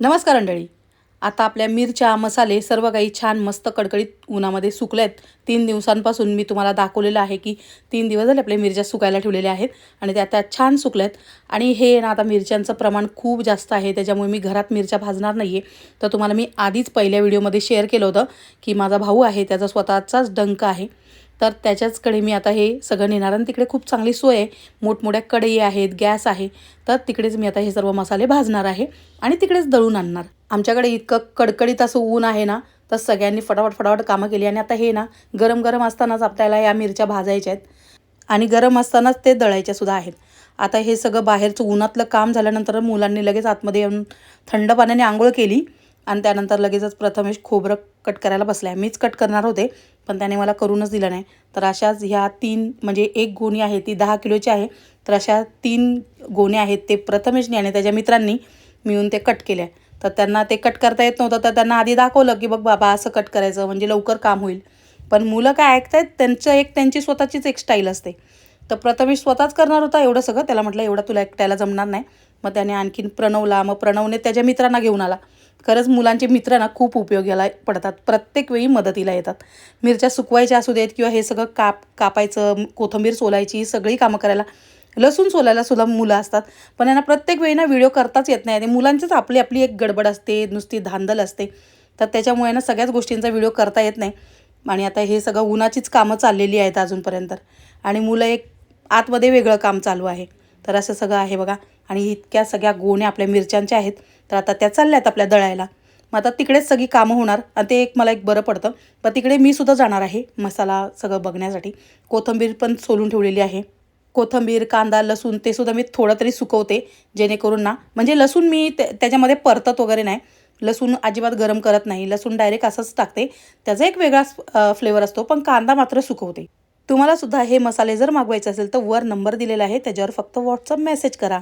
नमस्कार मंडळी. आता आपल्या मिरच्या, मसाले सर्व काही छान मस्त कडकडीत उन्हामध्ये सुकल्यात. 3 दिवसांपासून मी तुम्हाला दाखवलेलं आहे की 3 दिवस झाले आपल्या मिरच्या सुकायला ठेवलेल्या आहेत आणि त्या आता छान सुकल्यात. आणि हे ना आता मिरच्यांचं प्रमाण खूप जास्त आहे, त्याच्यामुळे मी घरात मिरच्या भाजणार नाही आहे. तर तुम्हाला मी आधीच पहिल्या व्हिडिओमध्ये शेअर केलं होतं की माझा भाऊ आहे, त्याचा स्वतःचाच डंक आहे. तर त्याच्याचकडे मी आता हे सगळं नेणार आणि तिकडे खूप चांगली सोय आहे. मोठमोठ्या कढई आहेत, गॅस आहे. तर तिकडेच मी आता हे सर्व मसाले भाजणार आहे आणि तिकडेच दळून आणणार. आमच्याकडे इतकं कडकडीत असं ऊन आहे ना, तर सगळ्यांनी फटाफट कामं केली आणि आता हे ना गरम गरम असतानाच आपल्याला या मिरच्या भाजायच्या आहेत आणि गरम असतानाच ते दळायच्या सुद्धा आहेत. आता हे सगळं बाहेरचं उन्हातलं काम झाल्यानंतर मुलांनी लगेच आतमध्ये येऊन थंड पाण्याने आंघोळ केली आणि त्यानंतर लगेचच प्रथमेश खोबरं कट करायला बसला आहे. मीच कट करणार होते, पण त्याने मला करूनच दिलं नाही. तर अशाच ह्या 3 म्हणजे एक गोणी आहे ती 10 किलोची आहे. तर अशा 3 गोण्या आहेत, ते प्रथमेशने आणि त्याच्या मित्रांनी मिळून ते कट केल्या. तर त्यांना ते कट करता येत नव्हतं, तर त्यांना आधी दाखवलं की बघ बाबा असं कट करायचं म्हणजे लवकर काम होईल. पण मुलं काय ऐकतायत, त्यांची स्वतःचीच एक स्टाईल असते. तर प्रथमेश स्वतःच करणार होता एवढं सगळं. त्याला म्हटलं एवढं तुला एकट्याला जमणार नाही. मग त्याने आणखीन प्रणवला, मग प्रणवने त्याच्या मित्रांना घेऊन आला. खरंच मुलांचे मित्र ना खूप उपयोगाला पडतात, प्रत्येक वेळी मदतीला येतात. मिरच्या सुकवायच्या असू देत किंवा हे सगळं कापायचं, कोथिंबीर सोलायची, सगळी कामं करायला, लसूण सोलायला सुद्धा मुलं असतात. पण यांना प्रत्येक वेळी ना व्हिडिओ करताच येत नाही. आणि मुलांचीच आपली आपली एक गडबड असते, नुसती धांदल असते. तर त्याच्यामुळे ना सगळ्याच गोष्टींचा व्हिडिओ करता येत नाही. आणि आता हे सगळं उन्हाचीच कामं चाललेली आहेत अजूनपर्यंत. आणि मुलं एक आतमध्ये वेगळं काम चालू आहे. तर असं सगळं आहे बघा. आणि इतक्या सगळ्या गोण्या आपल्या मिरच्यांच्या आहेत. तर आता त्या चालल्यात आपल्या दळायला. मग आता तिकडेच सगळी कामं होणार आणि ते एक मला एक बरं पडतं. पण तिकडे मी सुद्धा जाणार आहे मसाला सगळं बघण्यासाठी. कोथिंबीर पण सोलून ठेवलेली आहे. कोथिंबीर, कांदा, लसूण ते सुद्धा मी थोडं तरी सुकवते, जेणेकरून ना म्हणजे लसूण मी त्याच्यामध्ये परतत वगैरे नाही. लसूण अजिबात गरम करत नाही. लसूण डायरेक्ट असंच टाकते. त्याचा एक वेगळाच फ्लेवर असतो. पण कांदा मात्र सुकवते. तुम्हाला सुद्धा हे मसाले जर मागवायचे असेल तर वर नंबर दिलेला आहे, त्याच्यावर फक्त WhatsApp मेसेज करा.